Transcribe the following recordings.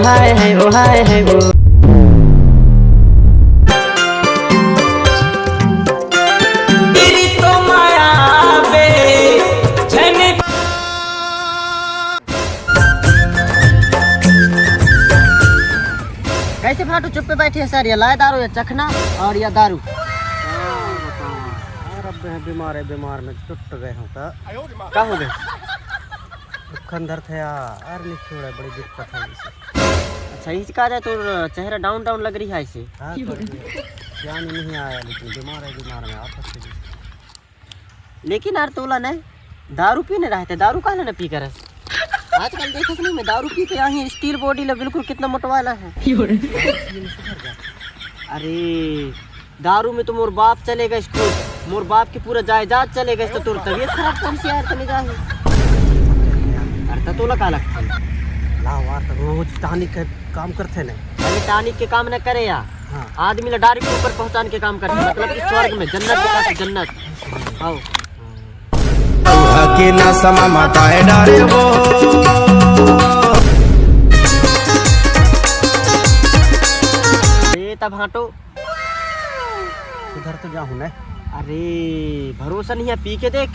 हाय है ओ हाय है ओ। तेरी तो माया बे छने। कैसे फाटू चुप पे बैठे हैं सर? ये लाए दारू या चखना और या दारू? बीमार है, बीमार में टूट गए हूँ का हो गए? खंडर थे यार, नहीं छोड़ा, बड़ी दिक्कत है इसे। अच्छा ही कहा जाए तो चेहरा डाउन डाउन लग रही है इसे। हाँ, ध्यान नहीं आया, लेकिन बीमार है, बीमार में आपस से। लेकिन यार तोला ने दारू पीने रहे थे, दारू काहे ना पी कर आजकल देखो नहीं मैं दारू पी के यहाँ स्टील बॉडी ले बिल्कुल कितना मोटवाला है। अरे दारू में तो मोर बाप चलेगा स्कूल, मोर बाप की पूरा जायदाद चलेगा, तो तोर तबीयत खराब कौन सी यार चले जाए। अरे तोला का लगता है लावार तो रोज टानिक के काम करते नहीं। अरे टानिक के काम न करे यार। हाँ। आदमी ला डायरेक्ट ऊपर पहुंचाने के काम करते, मतलब कि स्वर्ग में जन्नत दिखाते, जन्नत। आओ के ना समा माता है डारे वो। ये तब हाटो उधर तो जाऊँ ना। अरे भरोसा नहीं है, पी के देख।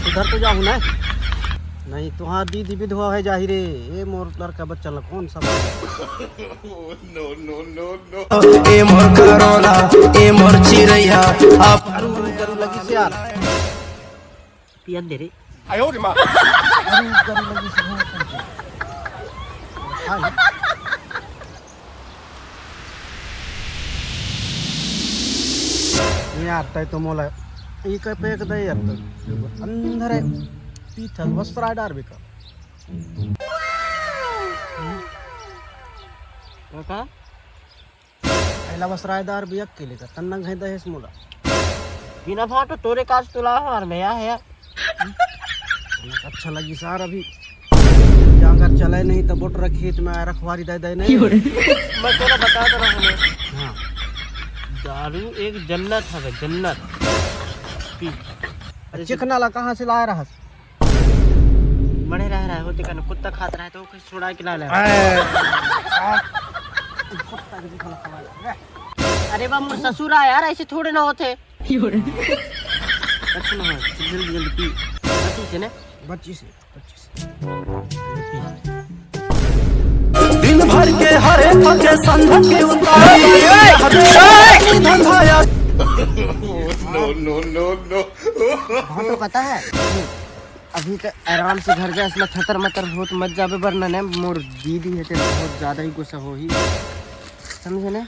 उधर तो जाऊँ ना। नहीं तो हाँ दीदी विधवा है जाहिर है, ये मोर लड़का बच्चा ला कौन सा। नो नो नो नो ए मोर करोला ए मोर चिरैया आप करू लगी से यार। पियन दे रे। करू लगी से हाँ यार तय तो मोला ये कह पे एक दे यार तो अंदर है पीथल वस्त्र डार भी का का पहला वस्त्रादार भी अकेले का तन्नंग है दहेस मोला बिना फाटो तोरे काज तुला और मैं है। अच्छा लगी सार अभी अगर चले नहीं तो बोट खेत में रखवारी दे दे नहीं। मैं तोरा बता तो रहा हूँ। हाँ दारू एक जन्नत है, जन्नत। चिकना ला कहाँ से लाया रहा? बड़े रह रहा है होते का कुत्ता खाता रहा है तो कुछ छोड़ा के ला ले। अरे बा मोर ससुर आया यार, ऐसे थोड़े ना होते। अच्छा ना जल्दी जल्दी पी बच्ची से ना, बच्ची से दिन भर के हरे थके संग के नो नो नो। हाँ तो पता है अभी तो आराम से घर जा, इसमें खतर मतर बहुत मत जाबे, वरना ने मोर दीदी है तो बहुत ज्यादा ही गुस्सा हो ही, समझे ना।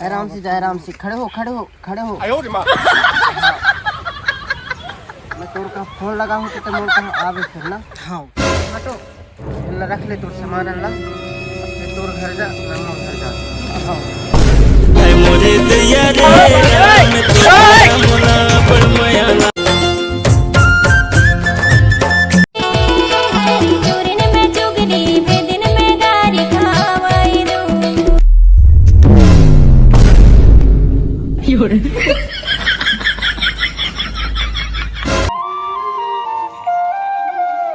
आराम से जा, आराम से खड़े हो खड़े हो खड़े हो। मैं तोड़ का फोन लगा हूँ तो मोर कहाँ आवे फिर ना। हाँ हटो अल्लाह रख ले तोर सामान अल्लाह, फिर तोर घर जा मैं मोर घर जा। हाँ मोरे दैया रे मोना पर मयाना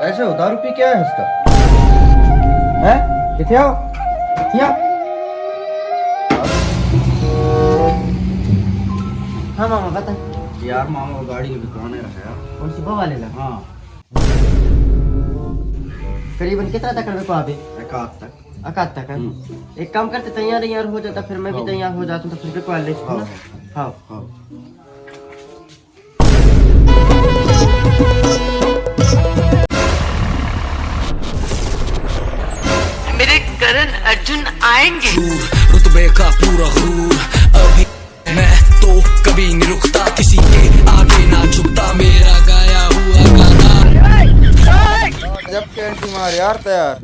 ऐसे हो दारू पी क्या है इसका है? किथे आओ क्या? हाँ मामा बता। यार मामा गाड़ी के दुकान है यार। कौन सी बवा लेला? हाँ करीबन कितना तक करवे को आवे? एकाध तक। अकात तक। एक काम करते तैयार यार हो जाता, फिर मैं भी तैयार हो जाता तो फिर भी कॉल ले। हाँ हाँ हाँ मेरे करण अर्जुन आएंगे। रुतबे का पूरा गुरूर अभी मैं तो कभी नहीं रुकता, किसी के आगे ना झुकता, मेरा गाया हुआ गाना। जब कैंटी मार यार तैयार।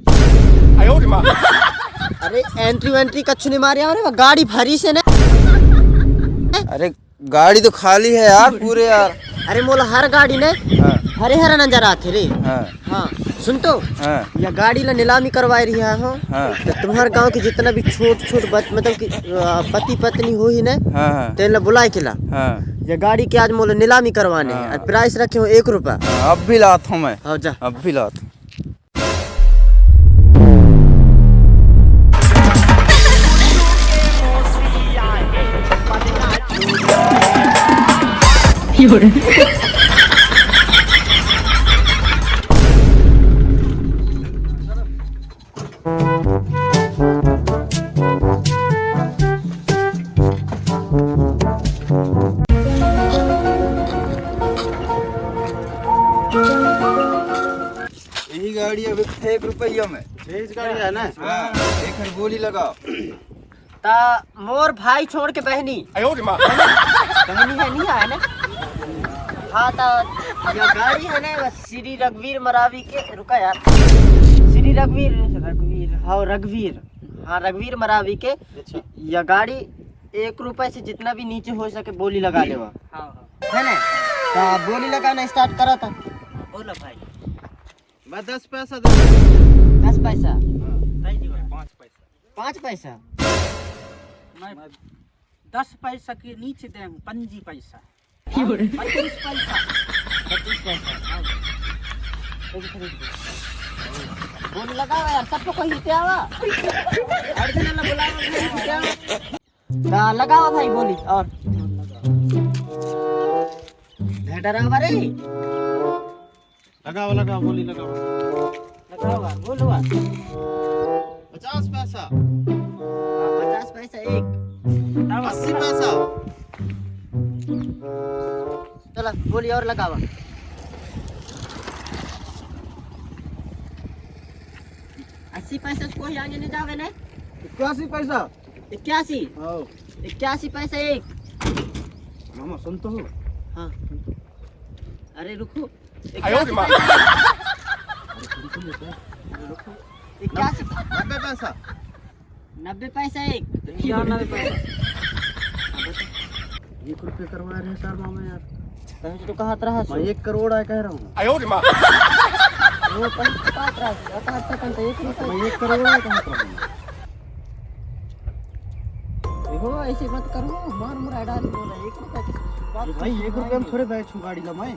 अरे एंट्री कच्छु नहीं मारे यार, गाड़ी भरी से ना। अरे गाड़ी तो खाली है यार पूरे यार। अरे मोला हर गाड़ी ने हाँ हरे हरे नजर आते रे। हाँ हाँ सुन तो हाँ यह गाड़ी ला नीलामी करवाई रही है। हाँ हाँ तो तुम्हारे गांव के जितना भी छोट छोट मतलब कि पति पत्नी हो ही ना, हाँ तेन बुलाए के ला हाँ ये गाड़ी के आज मोला नीलामी करवाने हाँ। है। प्राइस रखे हो 1 रुपया। अब भी लाता हूँ मैं। हाँ जा अब भी लाता हूँ। यही गाड़ी अभी 1 रुपया में। तेज गाड़ी है ना। हाँ, एक बोली लगाओ। ता मोर भाई छोड़ के बहनी बहनी है नहीं है ना। हाँ ता यह गाड़ी है ना बस श्री रघुवीर मरावी के रुका यार श्री रघुवीर हाँ रघुवीर मरावी के। यह गाड़ी 1 रुपए से जितना भी नीचे हो सके बोली लगा ले है ना। ता बोली लगाना स्टार्ट करा था। बोला भाई मैं 10 पैसा दे 10 पैसा 5 पैसा मैं 10 पैसा के नीचे दे 5 पैसा 25 पैसा 25 पैसा बोली लगाओ यार सबको कोई हिते आवा अर्जुन बुलाओ लगाओ भाई बोली और डरावा रे लगाओ बोली लगाओ बोलो 50 पैसा 50 पैसा एक 80 पैसा। चलो बोली और लगावा 80 पैसा से कोई आगे नहीं जावे ने 81 पैसा 81 पैसा एक मामा सुन तो हो। हाँ अरे रुको 90 पैसा 90 पैसा एक 90 पैसा 1 रुपये करवा रहे हैं सर मामा यार। तो कहा रहा मैं 1 करोड़ है कह रहा हूँ। वो 5 रहा था 1 रुपये मैं 1 करोड़ है कह रहा हूँ। देखो ऐसे मत करो मार मुरा डाल बोला 1 रुपये की भाई 1 रुपये में थोड़े बैठूं गाड़ी ला मैं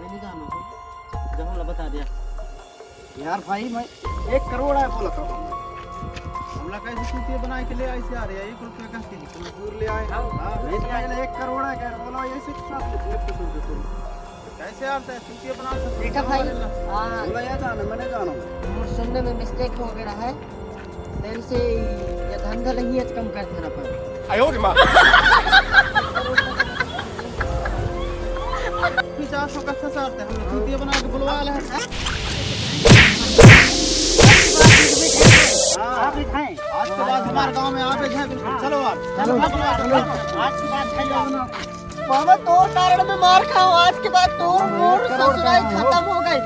नहीं जाना जहाँ बता दिया यार भाई मैं 1 करोड़ है बोला था। हमला कैसे चूतिया बना के ले ऐसे आ रहे हैं 1 रुपये का तुम दूर ले आए। नहीं तो पहले 1 करोड़ है कह बोला ऐसे कैसे आता है चूतिया बना के। बेटा भाई बोला ये जाना मैंने जाना सुनने में मिस्टेक हो गया है तेरे से ये धंधा नहीं है कम कर देना पर 50 का अच्छा सारते हम चूतिया बना के बुलवा ले हैं। आप ही खाएं आज के बाद हमारे गांव में आप हैं बिल्कुल। चलो आप चलो आज की बात है बाबा तो कारण में मार खाओ आज के बाद तो मोर ससुराल खत्म हो गई।